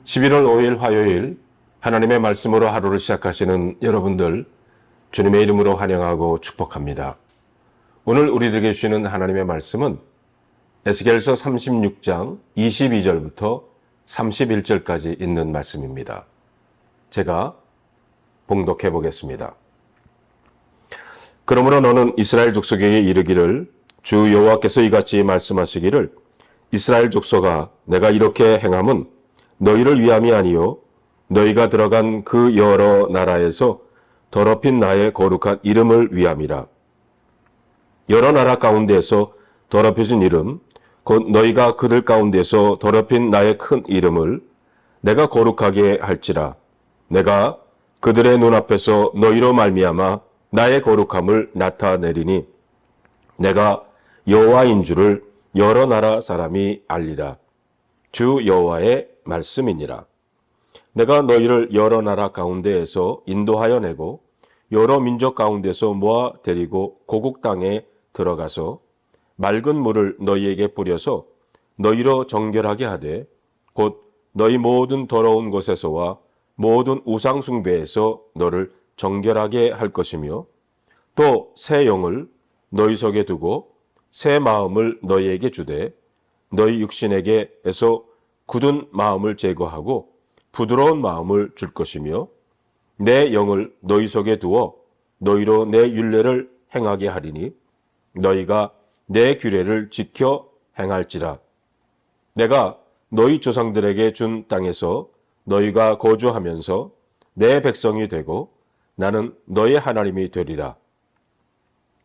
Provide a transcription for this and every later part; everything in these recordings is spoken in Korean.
11월 5일 화요일 하나님의 말씀으로 하루를 시작하시는 여러분들 주님의 이름으로 환영하고 축복합니다. 오늘 우리들에게 주시는 하나님의 말씀은 에스겔서 36장 22절부터 31절까지 있는 말씀입니다. 제가 봉독해 보겠습니다. 그러므로 너는 이스라엘 족속에게 이르기를 주 여호와께서 이같이 말씀하시기를 이스라엘 족속아 내가 이렇게 행함은 너희를 위함이 아니요 너희가 들어간 그 여러 나라에서 더럽힌 나의 거룩한 이름을 위함이라. 여러 나라 가운데서 더럽혀진 이름 곧 너희가 그들 가운데서 더럽힌 나의 큰 이름을 내가 거룩하게 할지라. 내가 그들의 눈앞에서 너희로 말미암아 나의 거룩함을 나타내리니 내가 여호와인 줄을 여러 나라 사람이 알리라. 주 여호와의 말씀이니라. 내가 너희를 여러 나라 가운데에서 인도하여 내고 여러 민족 가운데서 모아 데리고 고국 땅에 들어가서 맑은 물을 너희에게 뿌려서 너희로 정결하게 하되 곧 너희 모든 더러운 곳에서와 모든 우상 숭배에서 너를 정결하게 할 것이며 또 새 영을 너희 속에 두고 새 마음을 너희에게 주되 너희 육신에게에서 굳은 마음을 제거하고 부드러운 마음을 줄 것이며 내 영을 너희 속에 두어 너희로 내 율례를 행하게 하리니 너희가 내 규례를 지켜 행할지라. 내가 너희 조상들에게 준 땅에서 너희가 거주하면서 내 백성이 되고 나는 너희 하나님이 되리라.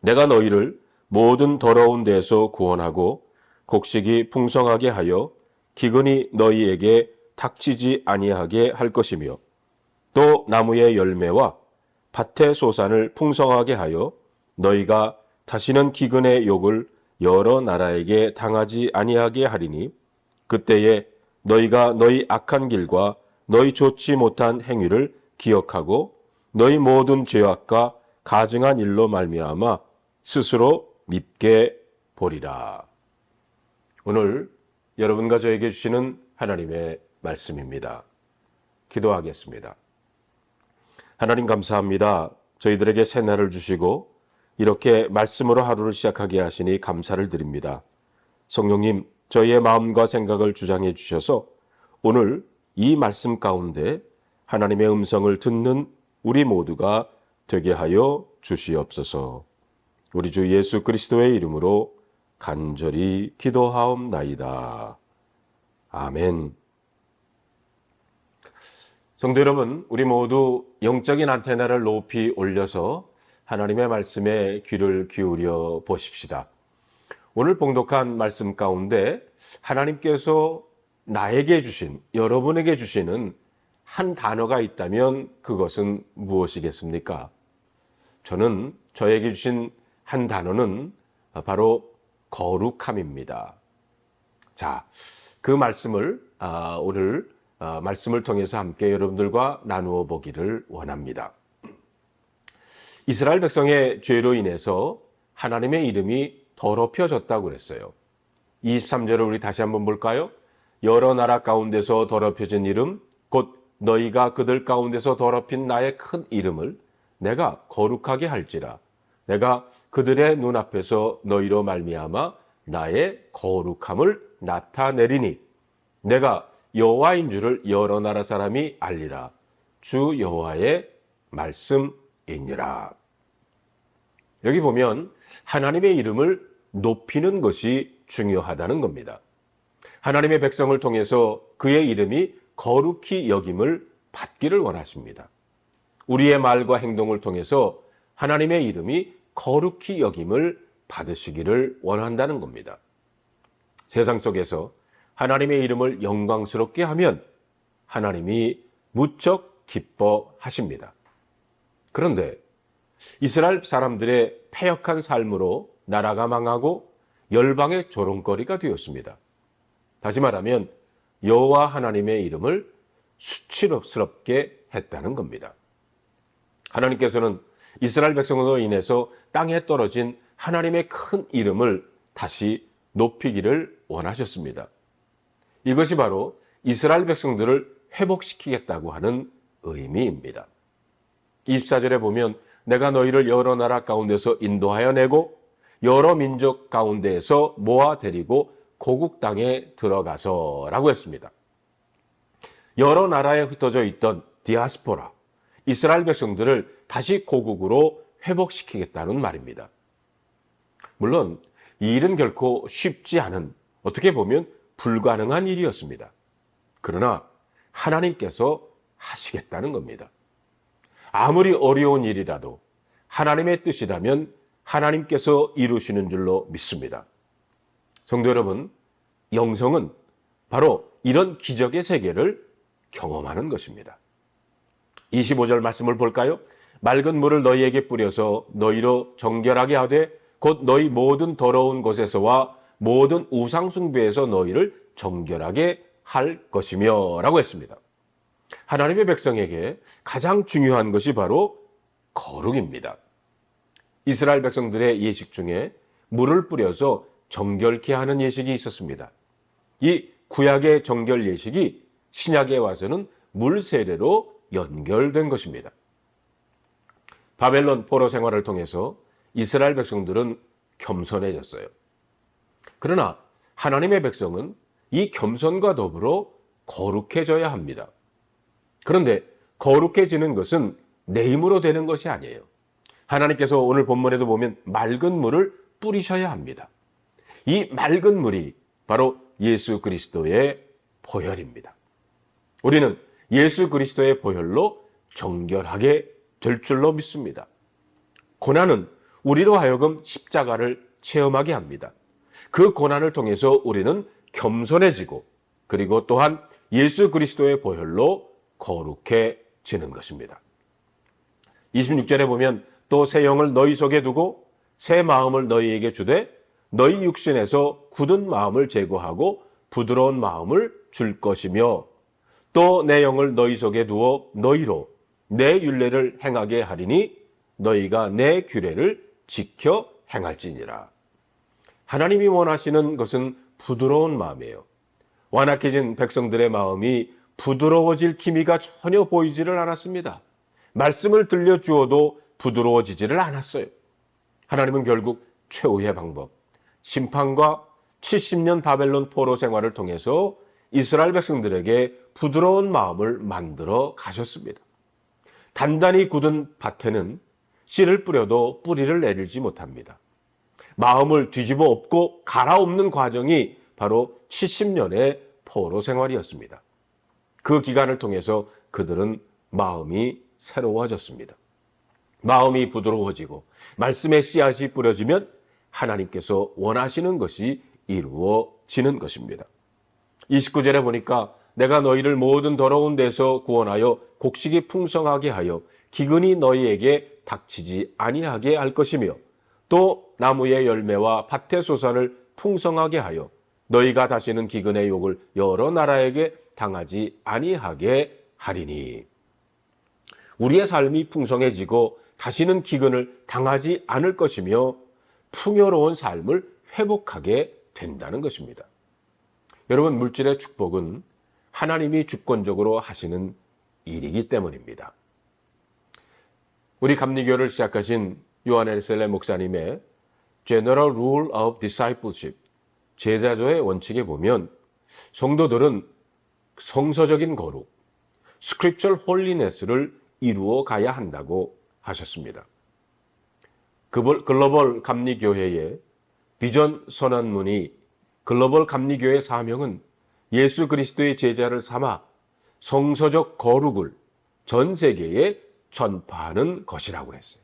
내가 너희를 모든 더러운 데에서 구원하고 곡식이 풍성하게 하여 기근이 너희에게 닥치지 아니하게 할 것이며 또 나무의 열매와 밭의 소산을 풍성하게 하여 너희가 다시는 기근의 욕을 여러 나라에게 당하지 아니하게 하리니 그때에 너희가 너희 악한 길과 너희 좋지 못한 행위를 기억하고 너희 모든 죄악과 가증한 일로 말미암아 스스로 밉게 보리라. 오늘 여러분과 저에게 주시는 하나님의 말씀입니다. 기도하겠습니다. 하나님 감사합니다. 저희들에게 새날을 주시고 이렇게 말씀으로 하루를 시작하게 하시니 감사를 드립니다. 성령님, 저희의 마음과 생각을 주장해 주셔서 오늘 이 말씀 가운데 하나님의 음성을 듣는 우리 모두가 되게 하여 주시옵소서. 우리 주 예수 그리스도의 이름으로 간절히 기도하옵나이다. 아멘. 성도 여러분, 우리 모두 영적인 안테나를 높이 올려서 하나님의 말씀에 귀를 기울여 보십시다. 오늘 봉독한 말씀 가운데 하나님께서 나에게 주신, 여러분에게 주시는 한 단어가 있다면 그것은 무엇이겠습니까? 저는 저에게 주신 한 단어는 바로 거룩함입니다. 자, 그 말씀을 오늘 말씀을 통해서 함께 여러분들과 나누어 보기를 원합니다. 이스라엘 백성의 죄로 인해서 하나님의 이름이 더럽혀졌다고 그랬어요. 23절을 우리 다시 한번 볼까요? 여러 나라 가운데서 더럽혀진 이름 곧 너희가 그들 가운데서 더럽힌 나의 큰 이름을 내가 거룩하게 할지라. 내가 그들의 눈앞에서 너희로 말미암아 나의 거룩함을 나타내리니 내가 여호와인 줄을 여러 나라 사람이 알리라. 주 여호와의 말씀이니라. 여기 보면 하나님의 이름을 높이는 것이 중요하다는 겁니다. 하나님의 백성을 통해서 그의 이름이 거룩히 여김을 받기를 원하십니다. 우리의 말과 행동을 통해서 하나님의 이름이 거룩히 여김을 받으시기를 원한다는 겁니다. 세상 속에서 하나님의 이름을 영광스럽게 하면 하나님이 무척 기뻐하십니다. 그런데 이스라엘 사람들의 패역한 삶으로 나라가 망하고 열방의 조롱거리가 되었습니다. 다시 말하면 여호와 하나님의 이름을 수치스럽게 했다는 겁니다. 하나님께서는 이스라엘 백성으로 인해서 땅에 떨어진 하나님의 큰 이름을 다시 높이기를 원하셨습니다. 이것이 바로 이스라엘 백성들을 회복시키겠다고 하는 의미입니다. 24절에 보면 내가 너희를 여러 나라 가운데서 인도하여 내고 여러 민족 가운데에서 모아 데리고 고국 땅에 들어가서 라고 했습니다. 여러 나라에 흩어져 있던 디아스포라, 이스라엘 백성들을 다시 고국으로 회복시키겠다는 말입니다. 물론 이 일은 결코 쉽지 않은, 어떻게 보면 불가능한 일이었습니다. 그러나 하나님께서 하시겠다는 겁니다. 아무리 어려운 일이라도 하나님의 뜻이라면 하나님께서 이루시는 줄로 믿습니다. 성도 여러분, 영성은 바로 이런 기적의 세계를 경험하는 것입니다. 25절 말씀을 볼까요? 맑은 물을 너희에게 뿌려서 너희로 정결하게 하되 곧 너희 모든 더러운 것에서와 모든 우상 숭배에서 너희를 정결하게 할 것이며 라고 했습니다. 하나님의 백성에게 가장 중요한 것이 바로 거룩입니다. 이스라엘 백성들의 예식 중에 물을 뿌려서 정결케 하는 예식이 있었습니다. 이 구약의 정결 예식이 신약에 와서는 물 세례로 연결된 것입니다. 바벨론 포로 생활을 통해서 이스라엘 백성들은 겸손해졌어요. 그러나 하나님의 백성은 이 겸손과 더불어 거룩해져야 합니다. 그런데 거룩해지는 것은 내 힘으로 되는 것이 아니에요. 하나님께서 오늘 본문에도 보면 맑은 물을 뿌리셔야 합니다. 이 맑은 물이 바로 예수 그리스도의 보혈입니다. 우리는 예수 그리스도의 보혈로 정결하게 될 줄로 믿습니다. 고난은 우리로 하여금 십자가를 체험하게 합니다. 그 고난을 통해서 우리는 겸손해지고 그리고 또한 예수 그리스도의 보혈로 거룩해지는 것입니다. 26절에 보면 또 새 영을 너희 속에 두고 새 마음을 너희에게 주되 너희 육신에서 굳은 마음을 제거하고 부드러운 마음을 줄 것이며 또 내 영을 너희 속에 두어 너희로 내 율례를 행하게 하리니 너희가 내 규례를 지켜 행할지니라. 하나님이 원하시는 것은 부드러운 마음이에요. 완악해진 백성들의 마음이 부드러워질 기미가 전혀 보이지를 않았습니다. 말씀을 들려주어도 부드러워지지를 않았어요. 하나님은 결국 최후의 방법, 심판과 70년 바벨론 포로 생활을 통해서 이스라엘 백성들에게 부드러운 마음을 만들어 가셨습니다. 단단히 굳은 밭에는 씨를 뿌려도 뿌리를 내리지 못합니다. 마음을 뒤집어 엎고 갈아엎는 과정이 바로 70년의 포로 생활이었습니다. 그 기간을 통해서 그들은 마음이 새로워졌습니다. 마음이 부드러워지고 말씀의 씨앗이 뿌려지면 하나님께서 원하시는 것이 이루어지는 것입니다. 29절에 보니까 내가 너희를 모든 더러운 데서 구원하여 곡식이 풍성하게 하여 기근이 너희에게 닥치지 아니하게 할 것이며 또 나무의 열매와 밭의 소산을 풍성하게 하여 너희가 다시는 기근의 욕을 여러 나라에게 당하지 아니하게 하리니. 우리의 삶이 풍성해지고 다시는 기근을 당하지 않을 것이며 풍요로운 삶을 회복하게 된다는 것입니다. 여러분, 물질의 축복은 하나님이 주권적으로 하시는 일이기 때문입니다. 우리 감리교를 시작하신 요한 헬셀레 목사님의 General Rule of Discipleship, 제자조의 원칙에 보면 성도들은 성서적인 거룩, Scriptural Holiness를 이루어 가야 한다고 하셨습니다. 글로벌 감리교회의 비전 선언문이 글로벌 감리교회의 사명은 예수 그리스도의 제자를 삼아 성서적 거룩을 전 세계에 전파하는 것이라고 했어요.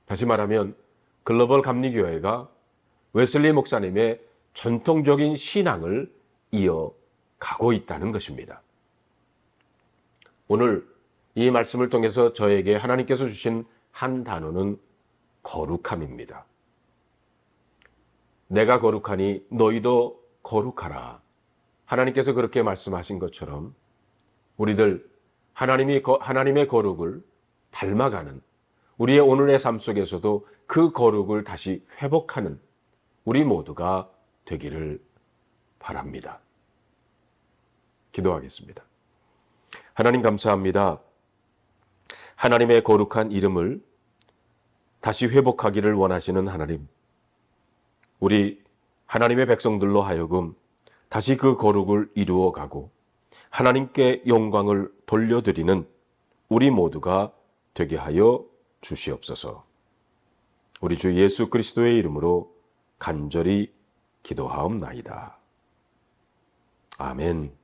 다시 말하면 글로벌 감리교회가 웨슬리 목사님의 전통적인 신앙을 이어가고 있다는 것입니다. 오늘 이 말씀을 통해서 저에게 하나님께서 주신 한 단어는 거룩함입니다. 내가 거룩하니 너희도 거룩하라. 하나님께서 그렇게 말씀하신 것처럼 우리들 하나님의 거룩을 닮아가는 우리의 오늘의 삶 속에서도 그 거룩을 다시 회복하는 우리 모두가 되기를 바랍니다. 기도하겠습니다. 하나님 감사합니다. 하나님의 거룩한 이름을 다시 회복하기를 원하시는 하나님. 우리 하나님의 백성들로 하여금 다시 그 거룩을 이루어가고 하나님께 영광을 돌려드리는 우리 모두가 되게 하여 주시옵소서. 우리 주 예수 그리스도의 이름으로 간절히 기도하옵나이다. 아멘.